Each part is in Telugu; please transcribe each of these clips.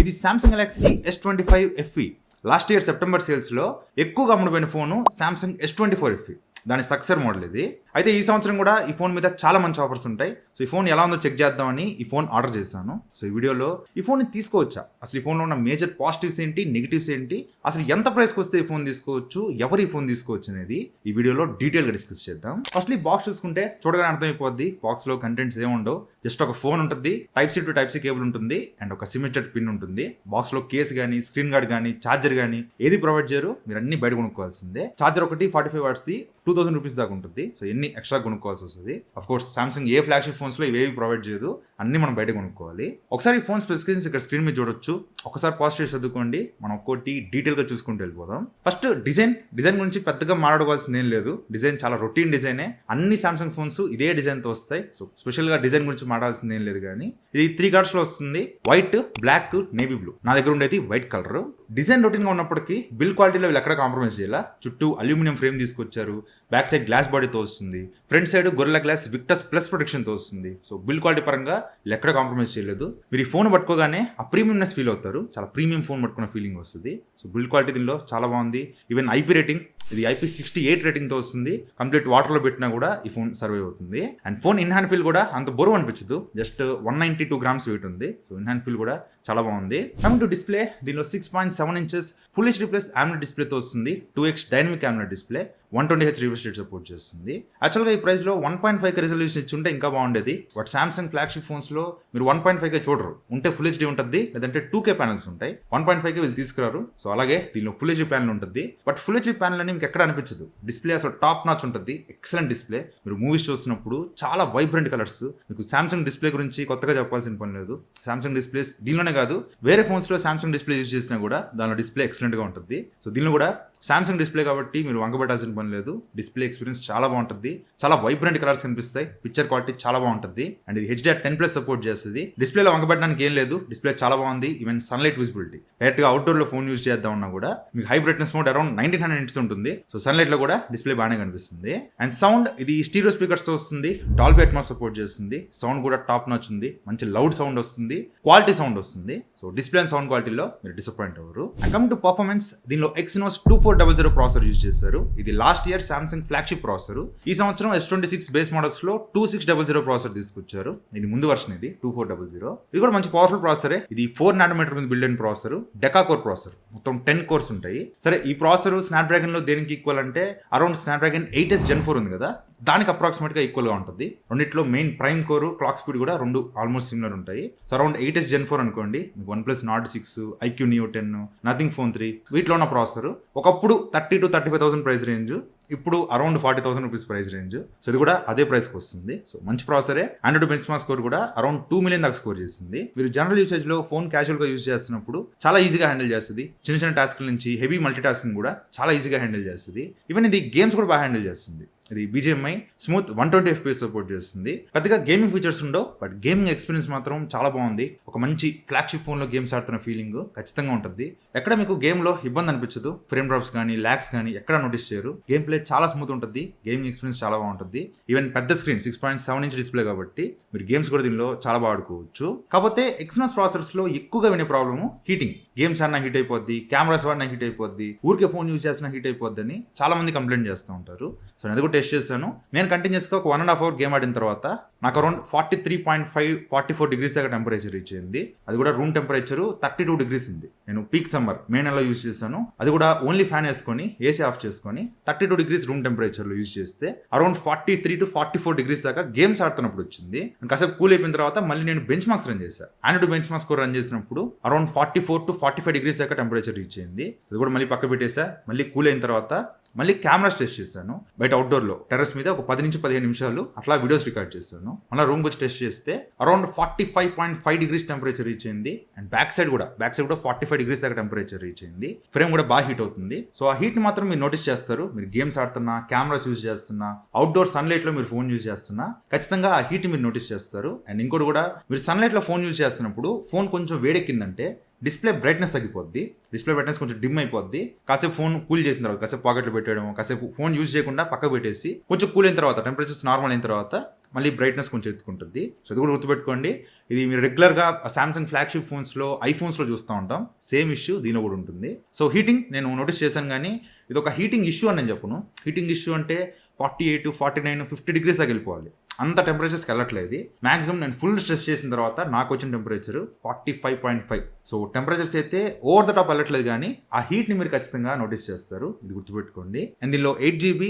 ఇది Samsung Galaxy S25 FE. Last year September సేల్స్లో ఎక్కువగా అమ్ముడుపోయిన ఫోను Samsung S24 FE. దాని సక్సెస్ మోడల్ ఇది. అయితే ఈ సంవత్సరం కూడా ఈ ఫోన్ మీద చాలా మంచి ఆఫర్స్ ఉంటాయి. సో ఈ ఫోన్ ఎలా ఉందో చెక్ చేద్దామని ఈ ఫోన్ ఆర్డర్ చేశాను. సో ఈ వీడియోలో ఈ ఫోన్ని తీసుకోవచ్చా, అసలు ఈ ఫోన్లో ఉన్న మేజర్ పాజిటివ్స్ ఏంటి, నెగిటివ్స్ ఏంటి, అసలు ఎంత ప్రైస్కి వస్తే ఈ ఫోన్ తీసుకోవచ్చు, ఎవరు ఈ ఫోన్ తీసుకోవచ్చు అనేది ఈ వీడియోలో డీటెయిల్గా డిస్కస్ చేద్దాం. ఫస్ట్ ఈ బాక్స్ చూసుకుంటే చూడగానే అర్థమైపోద్ది బాక్స్లో కంటెంట్స్ ఏముండవు. జస్ట్ ఒక ఫోన్ ఉంటుంది, type C to type C cable ఉంటుంది అండ్ ఒక సిమెటెడ్ పిన్ ఉంటుంది. బాక్స్లో కేస్ కానీ, స్క్రీన్ గార్డ్ కానీ, ఛార్జర్ కానీ ఏది ప్రొవైడ్ చేయరు. మీరు అన్ని బయట కొనుక్కోవాల్సిందే. ఛార్జర్ ఒకటి 45 వాట్స్ది 2000 రూపీస్ దాకా ఉంటుంది. సో ఎన్ని ఎక్స్ట్రా కొనుక్కోవాల్సి వస్తుంది. Of course Samsung A flagship phones లో ఇవేవి ప్రొవైడ్ చేయదు, అన్ని మనం బయట కొనుక్కోవాలి. ఒకసారి ఈ ఫోన్ స్పెసిఫికేషన్స్ ఇక్కడ స్క్రీన్ మీద చూడొచ్చు. ఒకసారి పాజ్ చేసి చదువుకోండి, మనం ఒక్కోటి డీటెయిల్ గా చూసుకుంటూ వెళ్ళిపోదాం. ఫస్ట్ డిజైన్ గురించి పెద్దగా మాట్లాడుకోవాల్సింది ఏం లేదు. డిజైన్ చాలా రొటీన్ డిజైనే. అన్ని సామ్సంగ్ ఫోన్స్ ఇదే డిజైన్ తో వస్తాయి. సో స్పెషల్ గా డిజైన్ గురించి మాట్లాడాల్సింది ఏం లేదు. కానీ ఇది 3 కలర్స్ లో వస్తుంది: వైట్, బ్లాక్, నేవీ బ్లూ. నా దగ్గర ఉండేది వైట్ కలర్. డిజైన్ రొటీన్ గా ఉన్నప్పటికీ బిల్ క్వాలిటీలో వీళ్ళు ఎక్కడ కాంప్రమైజ్ చేయాల. చుట్టూ అల్యూమినియం ఫ్రేమ్ తీసుకొచ్చారు. బ్యాక్ సైడ్ గ్లాస్ బాడీతో వస్తుంది. Front side Gorilla Glass Victus plus protection తో వస్తుంది. సో బిల్ క్వాలిటీ పరంగా వీళ్ళు ఎక్కడ కాంప్రమైజ్ చేయలేదు. మీరు ఈ ఫోన్ పట్టుకోగానే ఆ ప్రీమియంనెస్ ఫీల్ అవుతారు. చాలా ప్రీమియం ఫోన్ పట్టుకున్న ఫీలింగ్ వస్తుంది. సో బిల్ క్వాలిటీ దీనిలో చాలా బాగుంది. ఈవెన్ ఐపీ రేటింగ్, ఇది IP68 రేటింగ్ తో వస్తుంది. కంప్లీట్ వాటర్ లో పెట్టినా కూడా ఈ ఫోన్ సర్వే అవుతుంది. And phone in hand feel కూడా అంత బరువు అనిపించదు. జస్ట్ 192 గ్రామ్స్ వెయిట్ ఉంది. సో ఇన్ హ్యాండ్ ఫీల్ కూడా చాలా బాగుంది. కమింగ్ టు డిస్ప్లే, దీనిలో 6.7 inches full HD plus AMOLED డిస్ప్లేతో వస్తుంది. 2x dynamic AMOLED display, 120Hz refresh rate support చేస్తుంది. యాక్చువల్గా ఈ ప్రైస్ లో 1.5K రెజల్యూషన్ ఇచ్చి ఉంటే ఇంకా బాగుండేది. బట్ సామ్సంగ్ ఫ్లాగ్షిప్ ఫోన్స్ లో మీరు 1.5K చూడరు. ఉంటే ఫుల్ హెచ్డీ ఉంటుంది, లేదంటే 2K ప్యానల్స్ ఉంటాయి. 1.5K వీళ్ళు తీసుకురారు. సో అలాగే దీనిలో ఫుల్ హెచ్డీ ప్యానల్ ఉంటుంది. బట్ ఫుల్ హెచ్డీ ప్యానల్ అని మీకు ఎక్కడ అనిపించదు. డిస్ప్లే అసలు టాప్ నాచ్ ఉంటుంది. Excellent display. మీరు మూవీస్ చూస్తున్నప్పుడు చాలా వైబ్రెంట్ కలర్స్. మీకు సామ్సంగ్ డిస్ప్లే గురించి కొత్తగా చెప్పాల్సిన పని లేదు. సామ్సంగ్ డిస్ప్లేస్ దీనిలోనే కాదు, వేరే ఫోన్స్ లో సామ్సంగ్ డిస్ప్లే యూజ్ చేసినా కూడా దానిలో డిస్ప్లే ఎక్సలెంట్ గా ఉంటుంది. సో దీనిలో కూడా సామ్సంగ్ డిస్ప్లే కాబట్టి మీరు వంగబెట్టాల్సిన పని లేదు. డిస్ప్లే ఎక్స్పీరియన్స్ చాలా బాగుంటుంది. చాలా వైబ్రెంట్ కలర్స్ కనిపిస్తాయి. పిక్చర్ క్వాలిటీ చాలా బాగుంటుంది. అండ్ ఇది HDR10+ సపోర్ట్ చేస్తుంది. డిస్ప్లేలో వంగబెట్టడానికి ఏం లేదు. డిస్ప్లే చాలా బాగుంది. ఈవెన్ సన్లైట్ విజిబిలిటీ, డైరెక్ట్ గా అవుట్డోర్ లో ఫోన్ యూజ్ చేద్దామన్నా కూడా మీకు high brightness mode around 1900 nits ఉంటుంది. సో సన్లైట్ లో కూడా డిస్ప్లే బాగానే కనిపిస్తుంది. అండ్ సౌండ్, ఇది స్టీరియో స్పీకర్స్ తో వస్తుంది. డాల్బీ అట్మాస్ సపోర్ట్ చేస్తుంది. సౌండ్ కూడా టాప్ నాచ్ ఉంది. మంచి లౌడ్ సౌండ్ వస్తుంది, క్వాలిటీ సౌండ్ వస్తుంది. సో డిస్ప్లే అండ్ సౌండ్ క్వాలిటీలో మీరు డిసప్పాయింట్ అవ్వరు. అండ్ కమింగ్ టు పర్ఫార్మెన్స్, దీనిలో Exynos 2400 ప్రాసెసర్ యూజ్ చేశారు. ఇది last year Samsung flagship processor. ఈ సంవత్సరం S26 బేస్ మోడల్స్ లో 2600 ప్రాసెసర్ తీసుకొచ్చారు. ఇది ముందు వర్షన్, ఇది 2400. ఇది కూడా మంచి పవర్ఫుల్ ప్రాసెసరే. ఇది 4 నానోమీటర్ మీద బిల్డ్ అయిన ప్రాసెసర్. డెకా కోర్ ప్రాసెసర్, మొత్తం 10 కోర్స్ ఉంటాయి. సరే, ఈ ప్రాసెసర్ స్నాప్డ్రాగన్ లో దేనికి ఈక్వల్ అంటే అరౌండ్ స్నాప్డ్రాగన్ 8s Gen 4 ఉంది కదా, దానికి అప్రాక్సిమేట్ గా ఈక్వల్ గా ఉంటుంది. రెండిట్లో main prime core, clock speed కూడా రెండు ఆల్మోస్ట్ సిమిలర్ ఉంటాయి. సో అరౌండ్ 8s Gen 4 అనుకోండి. మీకు OnePlus Nord 6, IQ Neo 10, Nothing Phone 3 వీటిలో ఉన్న ప్రాసెసర్ ఒకప్పుడు 30,000 to 35,000 ప్రైస్ రేంజ్, ఇప్పుడు around 40,000 rupees price range. So ఇది కూడా అదే ప్రైస్ కి వస్తుంది. సో మంచి ప్రాసెసరే. ఆండ్రాయిడ్ బెంచ్ మార్క్ స్కోర్ కూడా అరౌండ్ 2 million దాకా స్కోర్ చేసింది. మీరు జనరల్ యూసేజ్ లో ఫోన్ క్యాజువల్ గా యూజ్ చేస్తున్నప్పుడు చాలా ఈజీగా హ్యాండిల్ చేస్తుంది. చిన్న చిన్న టాస్క్ల నుంచి హెవీ మల్టీ టాస్కింగ్ కూడా చాలా ఈజీగా హ్యాండిల్ చేస్తుంది. ఈవెన్ ఇది గేమ్స్ కూడా బాగా హ్యాండిల్ చేస్తుంది. ఇది BGMI స్మూత్ 120 FPS సపోర్ట్ చేస్తుంది. పెద్దగా గేమింగ్ ఫీచర్స్ ఉండవు, బట్ గేమింగ్ ఎక్స్పీరియన్స్ మాత్రం చాలా బాగుంది. ఒక మంచి ఫ్లాగ్షిప్ ఫోన్ లో గేమ్స్ ఆడుతున్న ఫీలింగ్ ఖచ్చితంగా ఉంటుంది. ఎక్కడ మీకు గేమ్ లో ఇబ్బంది అనిపించదు. ఫ్రేమ్ డ్రాప్స్ కానీ, ల్యాగ్స్ కానీ ఎక్కడ నోటీస్ చేయరు. గేమ్ ప్లే చాలా స్మూత్ ఉంటుంది. గేమింగ్ ఎక్స్పీరియన్స్ చాలా బాగుంటుంది. ఈవెన్ పెద్ద స్క్రీన్ 6.7 ఇంచ్ డిస్ప్లే కాబట్టి మీరు గేమ్స్ కూడా దీనిలో చాలా బాగా ఆడుకోవచ్చు. కాకపోతే Exynos ప్రాసెసర్స్ లో ఎక్కువగా వినే ప్రాబ్లమ్ హీటింగ్. గేమ్స్ ఆడినా హీట్ అయిపోద్ది, కెమెరాస్ వాడినా హీట్ అయిపోద్ది, ఊరికే ఫోన్ యూజ్ చేసినా హీట్ అయిపోద్ది అని చాలా మంది కంప్లైంట్ చేస్తూ ఉంటారు. సో నేను అది కూడా టెస్ట్ చేశాను. నేను కంటిన్యూస్గా ఒక 1.5 hour గేమ్ ఆడిన తర్వాత నాకు అరౌండ్ 43.5-44 డిగ్రీస్ దాకా టెంపరేచర్ రీచ్ అయింది. అది కూడా రూమ్ టెంపరేచర్ 32 డిగ్రీస్ ఉంది. నేను పీక్ సమ్మర్ మే నెలలో యూజ్ చేశాను. అది కూడా ఓన్లీ ఫ్యాన్ వేసుకొని, ఏసీ ఆఫ్ చేసుకొని 32 డిగ్రీస్ రూమ్ టెంపరేచర్ లో యూజ్ చేస్తే అరౌండ్ 43 to 44 డిగ్రీస్ దాకా గేమ్స్ ఆడుతున్నప్పుడు వచ్చింది. కాసేపు కూల్ అయిపోయిన తర్వాత మళ్ళీ నేను బెంచ్ మార్క్స్ రన్ చేశాను. Android bench marks score run చేసినప్పుడు అరౌండ్ 44 to 45 డిగ్రీస్ దాకా టెంపరేచర్ రీచ్ అయింది. అది కూడా మళ్ళీ పక్క పెట్టేసా. మళ్ళీ కూల్ అయిన తర్వాత మళ్ళీ కెమెరాస్ టెస్ట్ చేశాను. బయట అవుట్డోర్ లో టెర్రస్ మీద ఒక 10 నుంచి 15 నిమిషాలు అట్లా వీడియోస్ రికార్డ్ చేశాను. మళ్ళీ రూమ్ వచ్చి టెస్ట్ చేస్తే అరౌండ్ 45.5 డిగ్రీస్ టెంపరేచర్ రీచ్ అయింది. అండ్ బ్యాక్ సైడ్ కూడా 45 డిగ్రీస్ దాకా టెంపరేచర్ రీచ్ అయింది. ఫ్రేమ్ కూడా బాగా హీట్ అవుతుంది. సో ఆ హీట్ మాత్రం మీరు నోటీస్ చేస్తారు. మీరు గేమ్స్ ఆడుతున్నా, కెమెరాస్ యూజ్ చేస్తున్నా, అవుట్డోర్ సన్లైట్ లో మీరు ఫోన్ యూజ్ చేస్తున్నా ఖచ్చితంగా ఆ హీట్ మీరు నోటీస్ చేస్తారు. అండ్ ఇంకోటి కూడా, మీరు సన్లైట్ లో ఫోన్ యూజ్ చేస్తున్నప్పుడు ఫోన్ కొంచెం వేడెక్కిందంటే డిస్ప్లే బ్రైట్నెస్ తగ్గిపోద్ది. డిస్ప్లే బ్రైట్నెస్ కొంచెం డిమ్ అయిపోద్ది. కాసేపు ఫోన్ కూల్ చేసిన తర్వాత, కాసేపు పాకెట్లో పెట్టేయడం, కాసేపు ఫోన్ యూజ్ చేయకుండా పక్కకు పెట్టేసి కొంచెం కూల్ అయిన తర్వాత, టెంపరేచర్స్ నార్మల్ అయిన తర్వాత మళ్ళీ బ్రైట్నెస్ కొంచెం ఎత్తుకుంటుంది. సో అది కూడా గుర్తుపెట్టుకోండి. ఇది మీరు రెగ్యులర్గా సామ్సంగ్ ఫ్లాగ్షిప్ ఫోన్స్లో ఐఫోన్స్లో చూస్తూ ఉంటాం. సేమ్ ఇష్యూ దీనిలో కూడా ఉంటుంది. సో హీటింగ్ నేను నోటీస్ చేశాను, కానీ ఇది ఒక హీటింగ్ ఇష్యూ అని నేను చెప్పను. హీటింగ్ ఇష్యూ అంటే 48, 49, 50 డిగ్రీస్ దాకా వెళ్ళిపోవాలి. అంత టెంపరేచర్స్కి వెళ్ళట్లేదు. మాక్సిమం నేను ఫుల్ స్ట్రెస్ చేసిన తర్వాత నాకు వచ్చిన టెంపరేచర్ 45.5. సో టెంపరేచర్స్ అయితే ఓవర్ ద టాప్ వెళ్ళట్లేదు, కానీ ఆ హీట్ని మీరు ఖచ్చితంగా నోటీస్ చేస్తారు. ఇది గుర్తుపెట్టుకోండి. అండ్ దీనిలో 8GB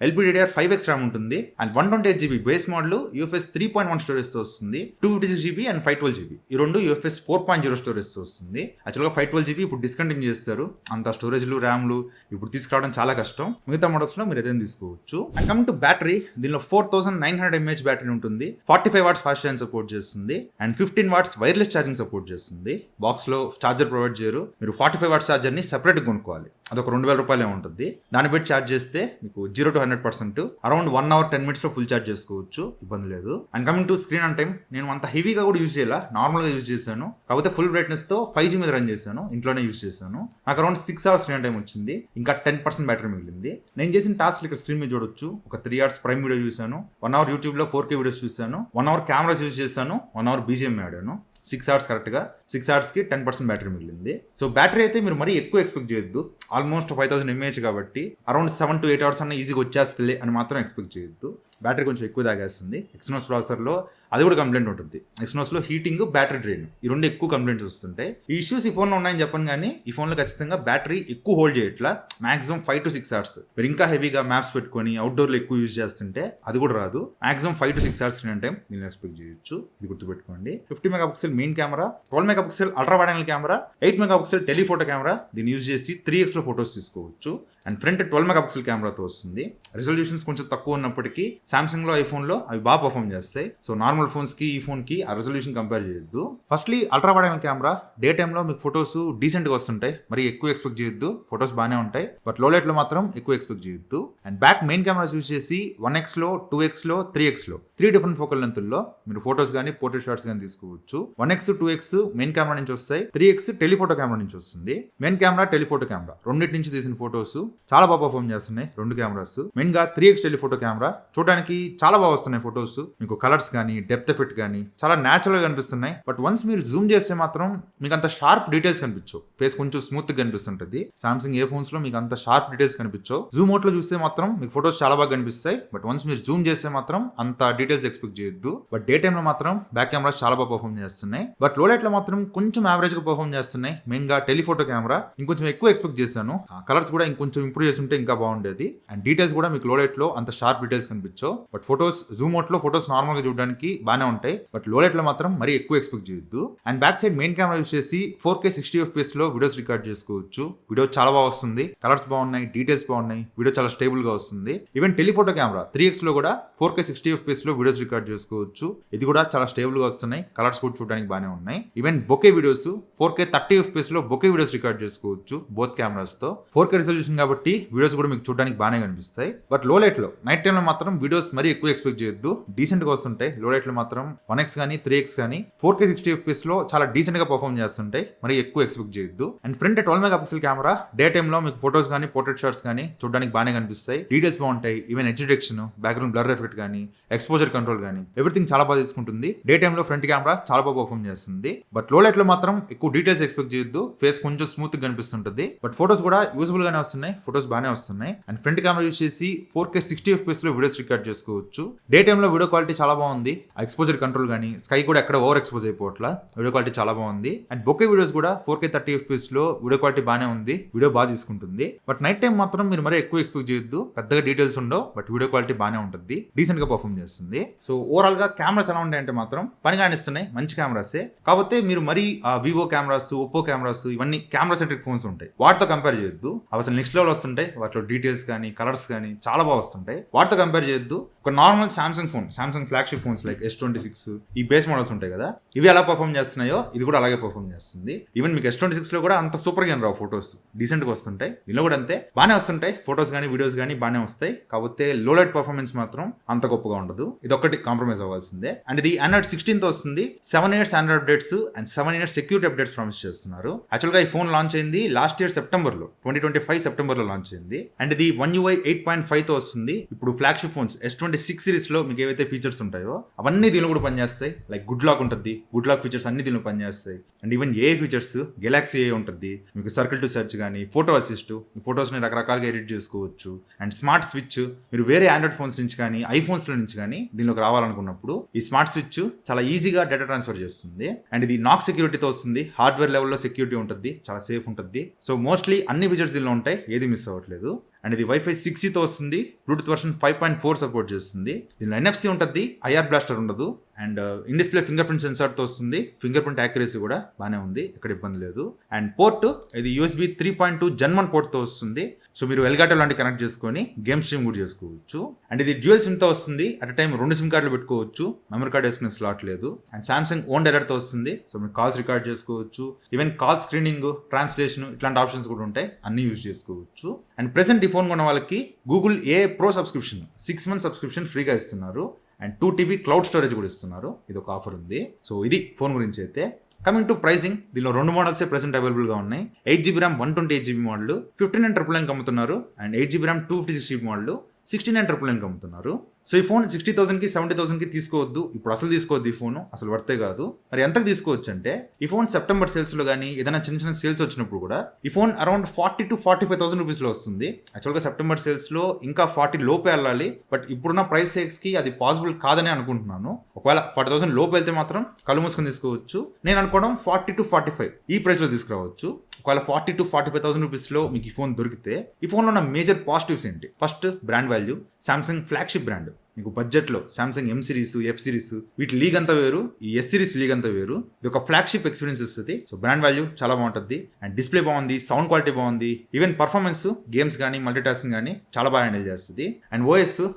LPDDR5X ర్యామ్ ఉంటుంది. And 128GB base model UFS 3.1 స్టోరేజ్తో వస్తుంది. 256GB అండ్ 512GB ఈ రెండు UFS 4.0 స్టోరేజ్తో వస్తుంది. యాక్చువల్గా 512GB ఇప్పుడు డిస్కంటిన్యూ చేస్తారు. అంత స్టోరేజ్లు ర్యామ్లు ఇప్పుడు తీసుకురావడం చాలా కష్టం. మిగతా మోడల్స్లో మీరు ఏదైనా తీసుకోవచ్చు. అండ్ కమింగ్ టు బ్యాటరీ, దీనిలో 4900 mAh బ్యాటరీ ఉంటుంది. 45 వాట్స్ ఫాస్ట్ ఛార్జింగ్ సపోర్ట్ చేస్తుంది. And 15 watts wireless charging support చేస్తుంది. బాక్స్ లో ఛార్జర్ ప్రొవైడ్ చేయరు. మీరు 45 వాట్స్ ఛార్జర్ ని సెపరేట్ కొనుక్కోవాలి. అదొక 2000 రూపాయలే ఉంటుంది. దాన్ని బట్టి ఛార్జ్ చేస్తే మీకు 0 to 100% అరౌండ్ 1 hour 10 minutes లో ఫుల్ ఛార్జ్ చేసుకోవచ్చు, ఇబ్బంది లేదు. And coming to screen on time, నేను అంత హెవీగా కూడా యూజ్ చేయాల, నార్మల్ గా యూజ్ చేశాను. కాకపోతే ఫుల్ బ్రైట్నెస్ తో 5G మీద రన్ చేశాను, ఇంట్లోనే యూజ్ చేశాను. నాకు అరౌండ్ 6 hours స్క్రీన్ టైం వచ్చింది. ఇంకా 10% బ్యాటరీ మిగిలింది. నేను చేసిన టాస్క్ ఇక్కడ స్క్రీన్ మీద చూడొచ్చు. ఒక 3 hours ప్రైమ్ వీడియో చూశాను, 1 hour యూట్యూబ్ లో 4K వీడియోస్ చూశాను, 1 hour కెమెరాస్ యూజ్ చేశాను, 1 hour BGM ఆడాను. 6 hours కరెక్ట్గా 6 hours కి 10% బ్యాటరీ మిగిలింది. సో బ్యాటరీ అయితే మీరు మరీ ఎక్కువ ఎక్స్పెక్ట్ చేయొద్దు. ఆల్మోస్ట్ 5000 mAh కాబట్టి అరౌండ్ 7 to 8 hours అన్న ఈజీగా వచ్చేస్తుంది అని మాత్రం ఎక్స్పెక్ట్ చేయొద్దు. బ్యాటరీ కొంచెం ఎక్కువ తాగేస్తుంది. ఎక్సినోస్ ప్రాసెసర్లో అది కూడా కంప్లైంట్ ఉంటుంది. ఎక్సినోస్లో హీటింగ్, బ్యాటరీ డ్రైన్ ఈ రెండు ఎక్కువ కంప్లైంట్స్ వస్తుంటాయి. ఈ ఇష్యూస్ ఈ ఫోన్లో ఉన్నాయని చెప్పను, కానీ ఈ ఫోన్లో ఖచ్చితంగా బ్యాటరీ ఎక్కువ హోల్డ్ చేయట్లా. Maximum 5 to 6 hours. మీరు ఇంకా హెవీగా మ్యాప్స్ పెట్టుకొని అవుట్డోర్లో ఎక్కువ యూజ్ చేస్తుంటే అది కూడా రాదు. Maximum 5 to 6 hours screen time నేను ఎక్స్పెక్ట్ చేయొచ్చు. ఇది గుర్తుపెట్టుకోండి. 50 MP main camera, 12 MP ultra wide angle camera, 8 MP telephoto camera. దీన్ని యూజ్ చేసి 3x లో ఫొటోస్ తీసుకోవచ్చు. అండ్ ఫ్రంట్ 12 MP కెమెరాతో వస్తుంది. రిజల్యూషన్స్ కొంచెం తక్కువ ఉన్నప్పటికీ సామ్సంగ్ లో ఐఫోన్ లో అవి బాగా పర్ఫామ్ చేస్తాయి. సో నార్మల్ ఫోన్స్ కి ఈ ఫోన్ కి ఆ రెజల్యూషన్ కంపేర్ చేయొద్దు. Firstly ultra wide angle camera, day time లో మీకు ఫొటోస్ డీసెంట్ గా వస్తుంటాయి, మరి ఎక్కువ ఎక్స్పెక్ట్ చేయొద్దు. ఫొటోస్ బాగానే ఉంటాయి, బట్ లో లైట్ లో మాత్రం ఎక్కువ ఎక్స్పెక్ట్ చేయొద్దు. And back main cameras use చేసి 1x లో, 2x లో, 3x లో 3 డిఫరెంట్ ఫోకల్ లెంత్ల్లో మీరు ఫోటోస్ కానీ పోర్ట్రేట్ షాట్స్ కానీ తీసుకోవచ్చు. 1x 2x మెయిన్ కెమెరా నుంచి వస్తాయి, 3x టెలిఫోటో కెమెరా నుంచి వస్తుంది. మెయిన్ కెమెరా, టెలిఫోటో కెమెరా రెండింటి నుంచి తీసిన ఫోటోస్ చాలా బాగా పర్ఫామ్ చేస్తున్నాయి రెండు కెమెరాస్. మెయిన్ గా 3x టెలిఫోటో కెమెరా చూడడానికి చాలా బాగా వస్తున్నాయి ఫోటోస్. మీకు కలర్స్ కానీ, డెప్త్ ఎఫెక్ట్ కానీ చాలా న్యాచురల్ గా కనిపిస్తున్నాయి. బట్ వన్స్ మీరు జూమ్ చేస్తే మాత్రం మీకు అంత షార్ప్ డీటెయిల్స్ కనిపించవు. ఫేస్ కొంచెం స్మూత్ గా కనిపిస్తుంటది. సామ్సంగ్ ఏ ఫోన్స్ లో మీకు అంత షార్ప్ డీటెయిల్స్ కనిపించవు. జూమ్ అవుట్ లో చూస్తే మాత్రం మీకు ఫోటోస్ చాలా బాగా కనిపిస్తాయి. బట్ వన్స్ మీరు జూమ్ చేస్తే మాత్రం అంత డీటెయిల్స్ ఎక్స్పెక్ట్ చేయొద్దు. బట్ డే టైమ్ లో మాత్రం బ్యాక్ కెమెరాస్ చాలా బాగా పర్ఫామ్ చేస్తున్నాయి. బట్ లో లైట్ లో మాత్రం కొంచెం యావరేజ్ గా పర్ఫామ్ చేస్తున్నాయి. మెయిన్ గా టెలిఫోటో కెమెరా ఇంకొంచెం ఎక్కువ ఎక్స్పెక్ట్ చేశాను. కలర్స్ కూడా ఇంకొంచెం ఇంప్రూవ్ చేస్తుంటే ఇంకా బాగుండేది. అండ్ డీటెయిల్స్ కూడా మీకు లో లైట్ లో అంత షార్ప్ డీటెయిల్స్ కనిపించవు. బట్ ఫోటోస్ జూమ్ అవుట్ లో ఫోటోస్ నార్మల్ గా చూడడానికి బాగానే ఉంటాయి. బట్ లో లైట్ లో మాత్రం మరీ ఎక్కువ ఎక్స్పెక్ట్ చేయొద్దు. And back side main camera use చేసి 4K 60fps లో వీడియోస్ రికార్డ్ చేసుకోవచ్చు. వీడియో చాలా బాగా వస్తుంది, కలర్స్ బాగున్నాయి, డీటెయిల్స్ బాగున్నాయి, వీడియో చాలా స్టేబుల్ గా వస్తుంది. ఈవెన్ టెలిఫోటో కెమెరా 3x లో కూడా 4K 60fps లో వీడియోస్ రికార్డ్ చేసుకోవచ్చు. ఇది కూడా చాలా స్టేబుల్ గా వస్తున్నాయి, కలర్స్ కూడా చూడడానికి బాగానే ఉన్నాయి. Even bouquet videos 4K 30fps లో బొకే వీడియోస్ రికార్డ్ చేసుకోవచ్చు బోత్ కెమెరాస్ తో. 4K రిజల్యూషన్ కాబట్టి వీడియోస్ కూడా మీకు చూడడానికి బాగానే కనిపిస్తాయి. బట్ లో లైట్ లో నైట్ టైం లో మాత్రం వీడియోస్ మరీ ఎక్కువ ఎక్స్పెక్ట్ చేయొద్దు. డీసెంట్ గా వస్తుంటాయి. లో లైట్ లో మాత్రం 1x కానీ 3x కానీ 4K 60fps లో చాలా డీసెంట్ గా పర్ఫామ్ చేస్తుంటాయి, మరి ఎక్కువ ఎక్స్పెక్ట్ చేయొద్దు. And front 12 MP camera, day time లో మీకు ఫోటోస్ కానీ పోర్ట్రేట్ షాట్స్ కానీ చూడడానికి బాగానే కనిపిస్తాయి. డీటెయిల్స్ బాగుంటాయి. Even edge detection, background blur effect కానీ, ఎక్స్పోజర్ కంట్రోల్ కానీ ఎవ్రీథింగ్ చాలా బాగా తీసుకుంటుంది. డే టైమ్ లో ఫ్రంట్ కెమెరా చాలా బాగా పర్ఫామ్ చేస్తుంది. బట్ లో లైట్ లో మాత్రం ఎక్కువ డీటెయిల్స్ ఎక్స్పెక్ట్ చేయొద్దు. ఫేస్ కొంచెం స్మూత్ గా కనిపిస్తుంటుంది. బట్ ఫోటోస్ కూడా యూజబుల్ గానే వస్తున్నాయి, ఫోటోస్ బాగానే వస్తున్నాయి. అండ్ ఫ్రంట్ కెమెరా యూజ్ చేసి 4K 60fps లో వీడియోస్ రికార్డ్ చేసుకోవచ్చు. డే టైమ్ లో వీడియో క్వాలిటీ చాలా బాగుంది. ఎక్స్పోజర్ కంట్రోల్ కానీ, స్కై కూడా ఎక్కడ ఓవర్ ఎక్స్పోజ్ అయిపోవట్లా, వీడియో క్వాలిటీ చాలా బాగుంది. అండ్ బొకే వీడియోస్ కూడా 4K 30fps లో వీడియో క్వాలిటీ బాగానే ఉంది, వీడియో బాగా తీసుకుంటుంది. బట్ నైట్ టైం మాత్రం మీరు మరీ ఎక్కువ ఎక్స్పెక్ట్ చేయొద్దు. పెద్దగా డీటెయిల్స్ ఉండవు, బట్ వీడియో క్వాలిటీ బాగానే ఉంటుంది, డీసెంట్ గా పర్ఫామ్ చేస్తుంది. సో ఓవరాల్ గా కెమెరాస్ ఎలా ఉంటాయంటే మాత్రం పని కానిస్తున్నాయి, మంచి కెమెరాసే. కాకపోతే మీరు మరీ వివో కెమెరాస్, ఒప్పో కెమెరాస్ ఇవన్నీ కెమెరా సెంట్రిక్ ఫోన్స్ ఉంటాయి, వాటితో కంపేర్ చేయొద్దు. అవి అసలు నెక్స్ట్ లెవెల్ వస్తుంటాయి. వాటిలో డీటెయిల్స్ కానీ, కలర్స్ కానీ చాలా బాగా వస్తుంటాయి. వాటితో కంపేర్ చేయొద్దు. ఒక normal Samsung phone, Samsung flagship phones like S26 ఈ బేస్ మోడల్స్ ఉంటాయి కదా, ఇవి ఎలా పర్ఫామ్ చేస్తున్నాయో ఇది కూడా అలాగే పర్ఫామ్ చేస్తుంది. ఈవెన్ మీకు S26 లో కూడా అంత సూపర్ గా రావు, ఫోటోస్ డీసెంట్ గా వస్తుంటాయి. దీనిలో కూడా అంతే బాగానే వస్తుంటాయి, ఫోటోస్ కానీ వీడియోస్ కానీ బాగానే వస్తాయి. కాకపోతే లో లైట్ పర్ఫార్మెన్స్ మాత్రం అంత గొప్పగా ఉండదు. ఇది ఒకటి కాంప్రమైజ్ అవ్వాల్సిందే. అండ్ ఇది Android 16 తో వస్తుంది. 7 years Android updates and 7 years security updates promise చేస్తున్నారు. యాక్చువల్ గా ఈ ఫోన్ లాంచ్ అయింది లాస్ట్ ఇయర్ సెప్టెంబర్ లో, 2025 సెప్టెంబర్ లో లాంచ్ అయింది. అండ్ ఇది One UI 8.5 తో వస్తుంది. ఇప్పుడు ఫ్లాగ్షిప్ ఫోన్స్ S20 S26 సిరీస్లో మీకు ఏవైతే ఫీచర్స్ ఉంటాయో అవన్నీ దీనిలో కూడా పనిచేస్తాయి. లైక్ గుడ్ లాక్ ఉంటుంది, గుడ్ లాక్ ఫీచర్స్ అన్ని దీనిలో పనిచేస్తాయి. And even a features Galaxy ఏ ఉంటుంది, మీకు సర్కిల్ టు సెర్చ్ కానీ ఫోటో అసిస్ట్, ఈ ఫొటోస్ని రకరకాలుగా ఎడిట్ చేసుకోవచ్చు. అండ్ స్మార్ట్ స్విచ్ మీరు వేరే ఆండ్రాయిడ్ ఫోన్స్ నుంచి కానీ ఐఫోన్స్లో నుంచి కానీ దీనిలోకి రావాలనుకున్నప్పుడు ఈ స్మార్ట్ స్విచ్ చాలా ఈజీగా డేటా ట్రాన్స్ఫర్ చేస్తుంది. అండ్ ఇది నాక్ సెక్యూరిటీతో వస్తుంది, హార్డ్వేర్ లెవెల్లో సెక్యూరిటీ ఉంటుంది, చాలా సేఫ్ ఉంటుంది. సో మోస్ట్లీ అన్ని ఫీచర్స్ దీనిలో ఉంటాయి, ఏది మిస్ అవ్వట్లేదు. అండ్ ఇది వైఫై 6తో వస్తుంది, బ్లూటూత్ వర్షన్ 5.4 సపోర్ట్ చేస్తుంది. దీనిలో NFC ఉంటుంది, IR బ్లాస్టర్ ఉండదు. And in display fingerprint సెన్సార్తో వస్తుంది, ఫింగర్ ప్రింట్ యాక్యురసీ కూడా బాగానే ఉంది, ఎక్కడ ఇబ్బంది లేదు. అండ్ పోర్ట్ ఇది USB 3.2 Gen 1 పోర్ట్తో వస్తుంది. సో మీరు ఎల్గాటో లాంటి కనెక్ట్ చేసుకొని గేమ్ స్ట్రీమ్ కూడా చేసుకోవచ్చు. అండ్ ఇది డ్యూయల్ సిమ్తో వస్తుంది, అట్ టైం 2 సిమ్ కార్డులు పెట్టుకోవచ్చు, మెమరీ కార్డ్ వేసుకునే స్లాట్ లేదు. అండ్ సామ్సంగ్ ఓన్ డైరెక్ట్తో వస్తుంది, సో మీరు కాల్స్ రికార్డ్ చేసుకోవచ్చు, ఈవెన్ కాల్ స్క్రీనింగ్, ట్రాన్స్లేషన్ ఇట్లాంటి ఆప్షన్స్ కూడా ఉంటాయి, అన్ని యూజ్ చేసుకోవచ్చు. అండ్ ప్రెసెంట్ ఈ ఫోన్ కొన్న వాళ్ళకి Google AI Pro subscription 6 months subscription ఫ్రీగా ఇస్తున్నారు. అండ్ 2 TB క్లౌడ్ స్టోరేజ్ కూడా ఇస్తున్నారు, ఇది ఒక ఆఫర్ ఉంది. సో ఇది ఫోన్ గురించి అయితే. కమింగ్ టు ప్రైసింగ్, దీనిలో 2 మోడల్సే ప్రెసెంట్ అవైలబుల్గా ఉన్నాయి. 8GB RAM 128GB మోడల్ 59,999 అమ్ముతున్నారు. And 8GB RAM 256GB model 69,999 అమ్ముతున్నారు. సో ఈ ఫోన్ 60,000కి 70,000కి తీసుకోవద్దు, ఇప్పుడు అసలు తీసుకోవద్దు, ఈ ఫోన్ అసలు వర్తే కాదు. మరి ఎంతకు తీసుకోవచ్చు అంటే ఈ ఫోన్ సెప్టెంబర్ సేల్స్లో కానీ ఏదైనా చిన్న చిన్న సేల్స్ వచ్చినప్పుడు కూడా ఈ ఫోన్ అరౌండ్ 40,000 to 45,000 రూపీస్లో వస్తుంది. యాక్చువల్గా సెప్టెంబర్ సేల్స్లో ఇంకా 40 లోపే వెళ్ళాలి, బట్ ఇప్పుడున్న ప్రైస్ సేక్స్కి అది పాసిబుల్ కాదని అనుకుంటున్నాను. ఒకవేళ 40,000 లోపు వెళ్తే మాత్రం కళ్ళు మూసుకొని తీసుకోవచ్చు. నేను అనుకోవడం 40 to 45 ఈ ప్రైస్లో తీసుకురావచ్చు. ఒకవేళ 40,000 to 45,000 రూపీస్లో మీకు ఈ ఫోన్ దొరికితే ఈ ఫోన్లో ఉన్న మేజర్ పాజిటివ్స్ ఏంటి? First, brand value. Samsung flagship brand. మీకు బడ్జెట్లో Samsung M series, F series వీటి లీగ్ అంతా వేరు, ఈ S సిరీస్ లీగ్ అంతా వేరు. ఇది ఒక ఫ్లాగ్షిప్ ఎక్స్పీరియన్స్ ఇస్తుంది. సో బ్రాండ్ వాల్యూ చాలా బాగుంటుంది. అండ్ డిస్ప్లే బాగుంది, సౌండ్ క్వాలిటీ బాగుంది, ఈవెన్ పర్ఫార్మెన్స్ గేమ్స్ కానీ మల్టీ టాస్కింగ్ కానీ చాలా బాగా హ్యాండిల్ చేస్తుంది. అండ్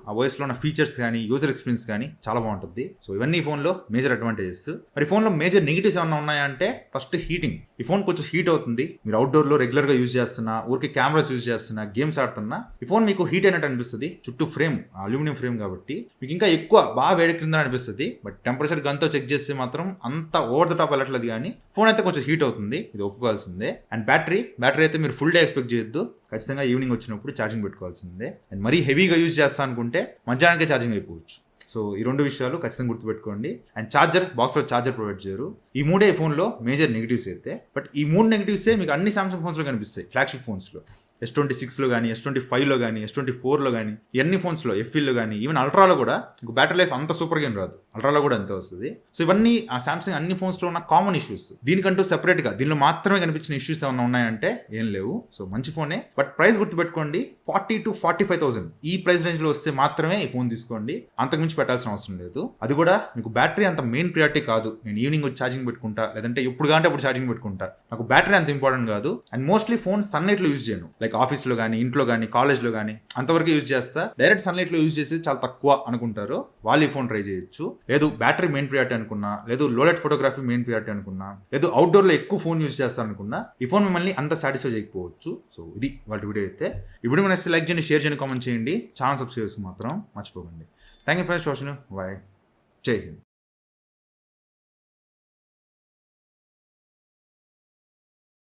ఆ OS లో ఉన్న ఫీచర్స్ కానీ యూజర్ ఎక్స్పీరియన్స్ కానీ చాలా బాగుంటుంది. సో ఇవన్నీ ఈ ఫోన్లో మేజర్ అడ్వాంటేజెస్. మరి ఫోన్లో మేజర్ నెగిటివ్స్ ఏమైనా ఉన్నాయంటే ఫస్ట్ హీటింగ్. ఈ ఫోన్ కొంచెం హీట్ అవుతుంది. మీరు అవుట్డోర్లో రెగ్యులర్గా యూజ్ చేస్తున్నా, ఊరికి కెమెరాస్ యూజ్ చేస్తున్నా, గేమ్స్ ఆడుతున్నా ఈ ఫోన్ మీకు హీట్ అయినట్టు అనిపిస్తుంది. చుట్టూ ఫ్రేమ్ అల్యూమినియం ఫ్రేమ్ కాబట్టి మీకు ఇంకా ఎక్కువ బాగా వేడెక్కిందని అనిపిస్తుంది. బట్ టెంపరేచర్ గన్తో చెక్ చేస్తే మాత్రం అంత ఓవర్ ద టాప్ వెళ్ళట్లేదు, కానీ ఫోన్ అయితే కొంచెం హీట్ అవుతుంది, ఇది ఒప్పుకోవాల్సిందే. అండ్ బ్యాటరీ అయితే మీరు ఫుల్ డే ఎక్స్పెక్ట్ చేయొద్దు, ఖచ్చితంగా ఈవినింగ్ వచ్చినప్పుడు ఛార్జింగ్ పెట్టుకోవాల్సిందే. అండ్ మరీ హెవీగా యూజ్ చేస్తా అనుకుంటే మధ్యాహ్నానికే ఛార్జింగ్ అయిపోవచ్చు. సో ఈ 2 విషయాలు ఖచ్చితంగా గుర్తుపెట్టుకోండి. అండ్ బాక్స్లో ఛార్జర్ ప్రొవైడ్ చేయరు. ఈ 3 ఫోన్లో మేజర్ నెగిటివ్స్ అయితే. బట్ ఈ 3 నెగిటివ్సే మీకు అన్ని సామ్సంగ్ ఫోన్స్లో కనిపిస్తాయి, ఫ్లాగ్షిప్ ఫోన్స్లో. S26లో కానీ, S25లో కానీ, S24లో కానీ, ఎన్ని ఫోన్స్లో, FEలో కానీ, ఈవెన్ అల్ట్రాలో కూడా బ్యాటరీ లైఫ్ అంత సూపర్గా ఏం రాదు, అల్ట్రాలో కూడా అంతే వస్తుంది. సో ఇవన్నీ ఆ సామ్సంగ్ అన్ని ఫోన్స్లో ఉన్న కామన్ ఇష్యూస్. దీనికంటూ సెపరేట్గా దీనిలో మాత్రమే కనిపించిన ఇష్యూస్ ఏమైనా ఉన్నాయంటే ఏం లేవు. సో మంచి ఫోనే, బట్ ప్రైస్ గుర్తుపెట్టుకోండి, 40,000 to 45,000 ఈ ప్రైస్ రేంజ్లో వస్తే మాత్రమే ఈ ఫోన్ తీసుకోండి, అంతకుమించి పెట్టాల్సిన అవసరం లేదు. అది కూడా మీకు బ్యాటరీ అంత మెయిన్ ప్రియారిటీ కాదు. నేను ఈవినింగ్ వచ్చి ఛార్జింగ్ పెట్టుకుంటా, లేదంటే ఎప్పుడు కాంటే అప్పుడు ఛార్జింగ్ పెట్టుకుంటా, నాకు బ్యాటరీ అంత ఇంపార్టెంట్ కాదు. అండ్ మోస్ట్లీ ఫోన్ సన్లైట్లో యూజ్ చేయను, లైక్ ఆఫీస్లో కానీ, ఇంట్లో కానీ, కాలేజ్లో కానీ అంతవరకు యూజ్ చేస్తా. డైరెక్ట్ సన్లైట్లో యూజ్ చేసి చాలా తక్కువ అనుకుంటారు వాళ్ళు, ఈ ఫోన్ ట్రై చేయొచ్చు. లేదు బ్యాటరీ మెయిన్ ప్రియారిటీ అనుకున్నా, లేదు లోలైట్ ఫోటోగ్రఫీ మెయిన్ ప్రియారిటీ అనుకున్నా, లేదు అవుట్డోర్లో ఎక్కువ ఫోన్ యూజ్ చేస్తాను అనుకున్నా, ఈ ఫోన్ మిమ్మల్ని అంత సాటిస్ఫై చేయకపోవచ్చు. సో ఇది వాళ్ళ వీడియో అయితే. ఈ వీడియో నచ్చితే లైక్ చేయండి, షేర్ చేయండి, కామెంట్ చేయండి, ఛానల్ సబ్స్క్రైబ్ చేసి మాత్రం మర్చిపోకండి. Thank you for watching. By. జై హింద్.